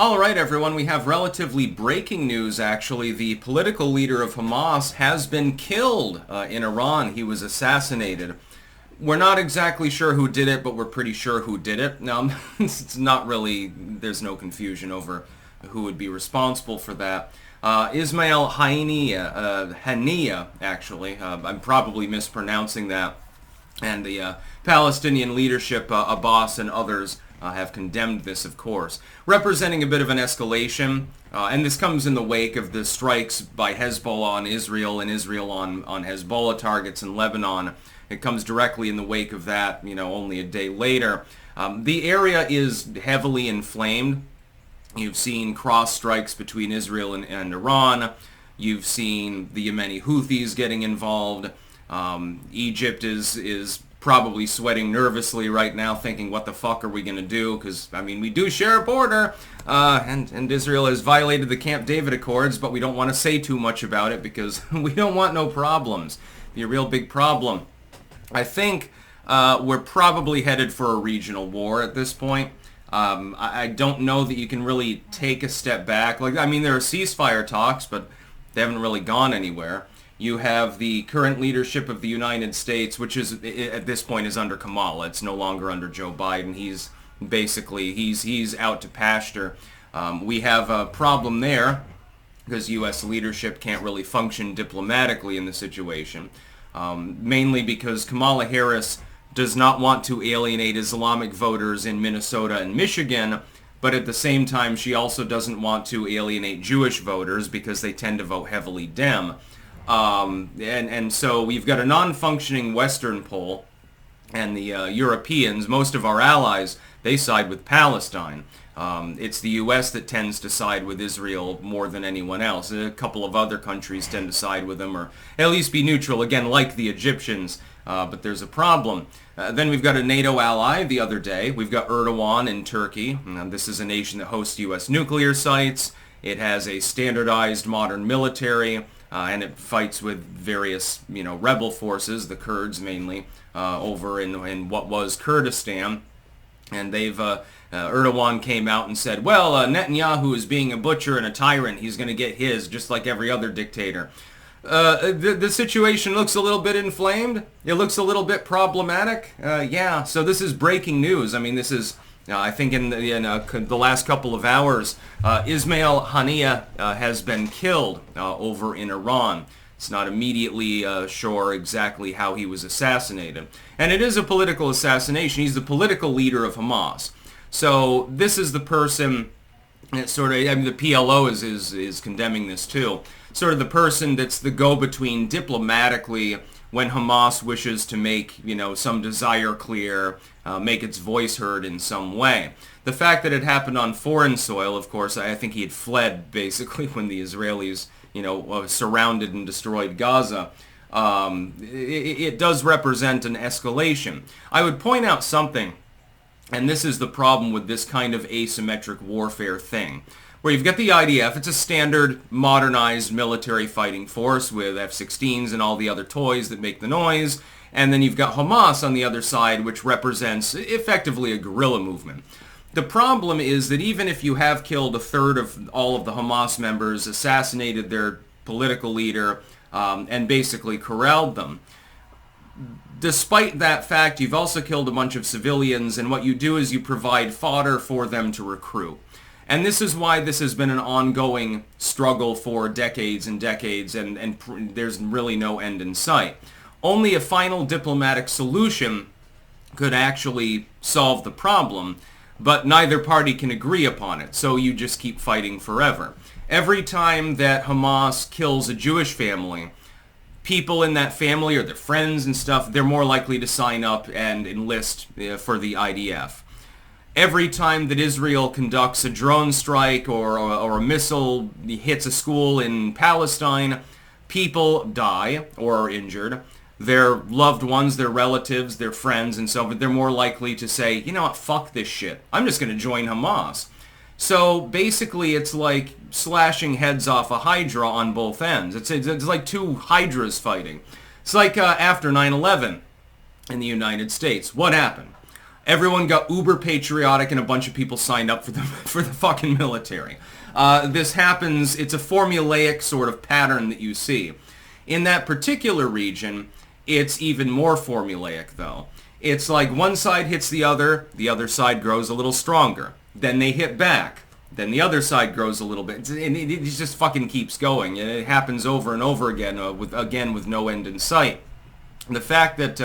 All right, everyone, we have relatively breaking news, actually. The political leader of Hamas has been killed in Iran. He was assassinated. We're not exactly sure who did it, but we're pretty sure who did it. Now, it's not really, there's no confusion over who would be responsible for that. Ismail Haniyeh, actually. I'm probably mispronouncing that. And the Palestinian leadership, Abbas and others, have condemned this, of course, representing a bit of an escalation. And this comes in the wake of the strikes by Hezbollah on Israel and Israel on Hezbollah targets in Lebanon. It comes directly in the wake of that, only a day later. The area is heavily inflamed. You've seen cross strikes between Israel and Iran. You've seen the Yemeni Houthis getting involved. Egypt is probably sweating nervously right now, thinking, what the fuck are we going to do? Because, we do share a border, and Israel has violated the Camp David Accords, but we don't want to say too much about it because we don't want no problems. Be a real big problem. I think we're probably headed for a regional war at this point. I don't know that you can really take a step back. There are ceasefire talks, but they haven't really gone anywhere. You have the current leadership of the United States, which is at this point is under Kamala. It's no longer under Joe Biden. He's basically he's out to pasture. We have a problem there because U.S. leadership can't really function diplomatically in the situation, mainly because Kamala Harris does not want to alienate Islamic voters in Minnesota and Michigan, but at the same time she also doesn't want to alienate Jewish voters because they tend to vote heavily Dem. And so we've got a non-functioning Western pole, and the Europeans, most of our allies, they side with Palestine. It's the U.S. that tends to side with Israel more than anyone else. A couple of other countries tend to side with them, or at least be neutral, again, like the Egyptians. But there's a problem. Then we've got a NATO ally the other day. We've got Erdogan in Turkey. This is a nation that hosts U.S. nuclear sites. It has a standardized modern military. And it fights with various, rebel forces, the Kurds mainly, over in what was Kurdistan. And Erdogan came out and said, well, Netanyahu is being a butcher and a tyrant. He's going to get his, just like every other dictator. The situation looks a little bit inflamed. It looks a little bit problematic. Yeah, so this is breaking news. This is... I think in the last couple of hours, Ismail Haniyeh has been killed over in Iran. It's not immediately sure exactly how he was assassinated. And it is a political assassination. He's the political leader of Hamas. So this is the person that the PLO is condemning this too. Sort of the person that's the go-between diplomatically when Hamas wishes to make, some desire clear, make its voice heard in some way. The fact that it happened on foreign soil, of course, I think he had fled, basically, when the Israelis, surrounded and destroyed Gaza. It does represent an escalation. I would point out something, and this is the problem with this kind of asymmetric warfare thing, where you've got the IDF. It's a standard modernized military fighting force with F-16s and all the other toys that make the noise. And then you've got Hamas on the other side, which represents effectively a guerrilla movement. The problem is that even if you have killed a third of all of the Hamas members, assassinated their political leader, and basically corralled them, despite that fact, you've also killed a bunch of civilians, and what you do is you provide fodder for them to recruit. And this is why this has been an ongoing struggle for decades and decades, and there's really no end in sight. Only a final diplomatic solution could actually solve the problem, but neither party can agree upon it, so you just keep fighting forever. Every time that Hamas kills a Jewish family, people in that family or their friends and stuff, they're more likely to sign up and enlist for the IDF. Every time that Israel conducts a drone strike or a missile hits a school in Palestine, people die or are injured. Their loved ones, their relatives, their friends, and so on, they're more likely to say, you know what, fuck this shit. I'm just going to join Hamas. So basically it's like slashing heads off a hydra on both ends. It's like two hydras fighting. It's like after 9/11 in the United States. What happened? Everyone got uber patriotic and a bunch of people signed up for the, for the fucking military. This happens, it's a formulaic sort of pattern that you see. In that particular region, it's even more formulaic though. It's like one side hits the other side grows a little stronger. Then they hit back. Then the other side grows a little bit. And it just fucking keeps going. It happens over and over again, with no end in sight. And the fact that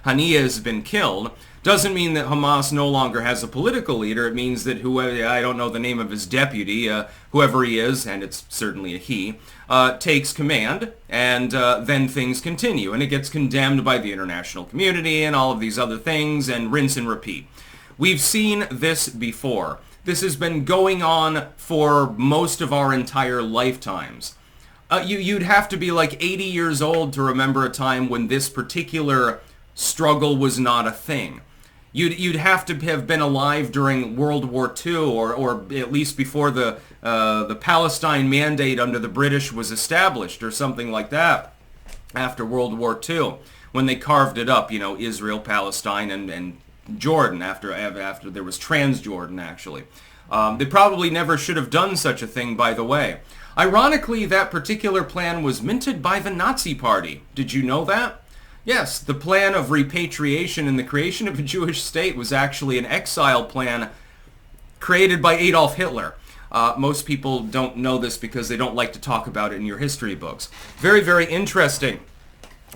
Haniyeh has been killed doesn't mean that Hamas no longer has a political leader. It means that whoever, I don't know the name of his deputy, whoever he is, and it's certainly a he, takes command, and then things continue. And it gets condemned by the international community and all of these other things, and rinse and repeat. We've seen this before. This has been going on for most of our entire lifetimes. You'd have to be like 80 years old to remember a time when this particular struggle was not a thing. You'd have to have been alive during World War II, or at least before the Palestine Mandate under the British was established, or something like that, after World War II, when they carved it up, Israel, Palestine, and Jordan, after there was Transjordan, actually. They probably never should have done such a thing, by the way. Ironically, that particular plan was minted by the Nazi Party. Did you know that? Yes, the plan of repatriation and the creation of a Jewish state was actually an exile plan created by Adolf Hitler. Most people don't know this because they don't like to talk about it in your history books. Very, very interesting.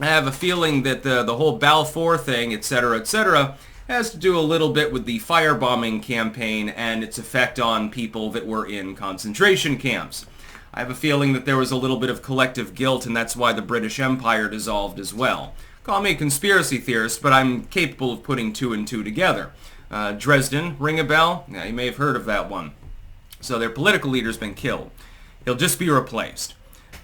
I have a feeling that the whole Balfour thing, etc., has to do a little bit with the firebombing campaign and its effect on people that were in concentration camps. I have a feeling that there was a little bit of collective guilt, and that's why the British Empire dissolved as well. Call me a conspiracy theorist, but I'm capable of putting two and two together. Dresden, ring a bell? Yeah, you may have heard of that one. So their political leader's been killed. He'll just be replaced.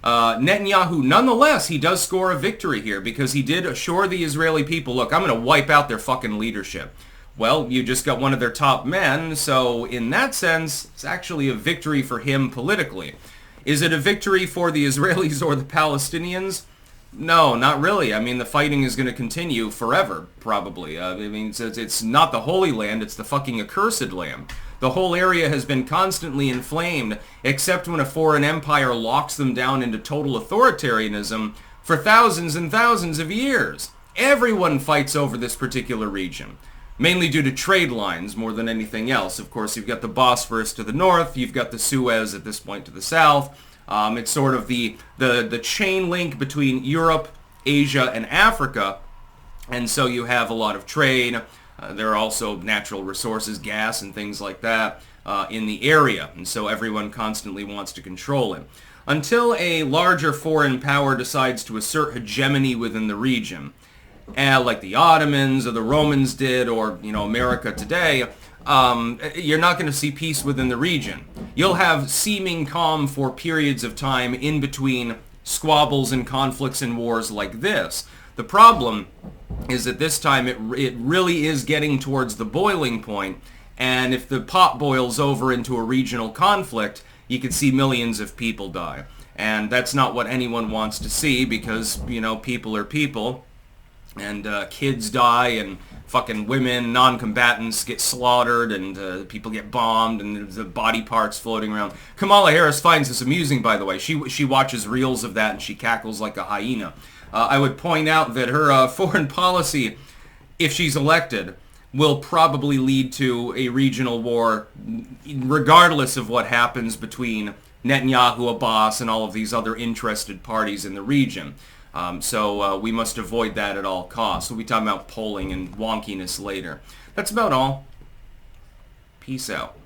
Netanyahu, nonetheless, he does score a victory here because he did assure the Israeli people, look, I'm going to wipe out their fucking leadership. Well, you just got one of their top men, so in that sense, it's actually a victory for him politically. Is it a victory for the Israelis or the Palestinians? No, not really. I mean, the fighting is going to continue forever, probably. I mean, it's not the Holy Land, it's the fucking accursed land. The whole area has been constantly inflamed, except when a foreign empire locks them down into total authoritarianism for thousands and thousands of years. Everyone fights over this particular region, mainly due to trade lines more than anything else. Of course, you've got the Bosphorus to the north, you've got the Suez at this point to the south. It's sort of the chain link between Europe, Asia, and Africa, and so you have a lot of trade. There are also natural resources, gas and things like that in the area, and so everyone constantly wants to control it. Until a larger foreign power decides to assert hegemony within the region, like the Ottomans or the Romans did, or America today, you're not going to see peace within the region. You'll have seeming calm for periods of time in between squabbles and conflicts and wars like this. The problem is that this time it really is getting towards the boiling point, and if the pot boils over into a regional conflict, you could see millions of people die. And that's not what anyone wants to see because, people are people, and kids die, and fucking women, non-combatants get slaughtered, and people get bombed, and the body parts floating around. Kamala Harris finds this amusing, by the way. She watches reels of that, and she cackles like a hyena. I would point out that her foreign policy, if she's elected, will probably lead to a regional war, regardless of what happens between Netanyahu, Abbas, and all of these other interested parties in the region. So we must avoid that at all costs. We'll be talking about polling and wonkiness later. That's about all. Peace out.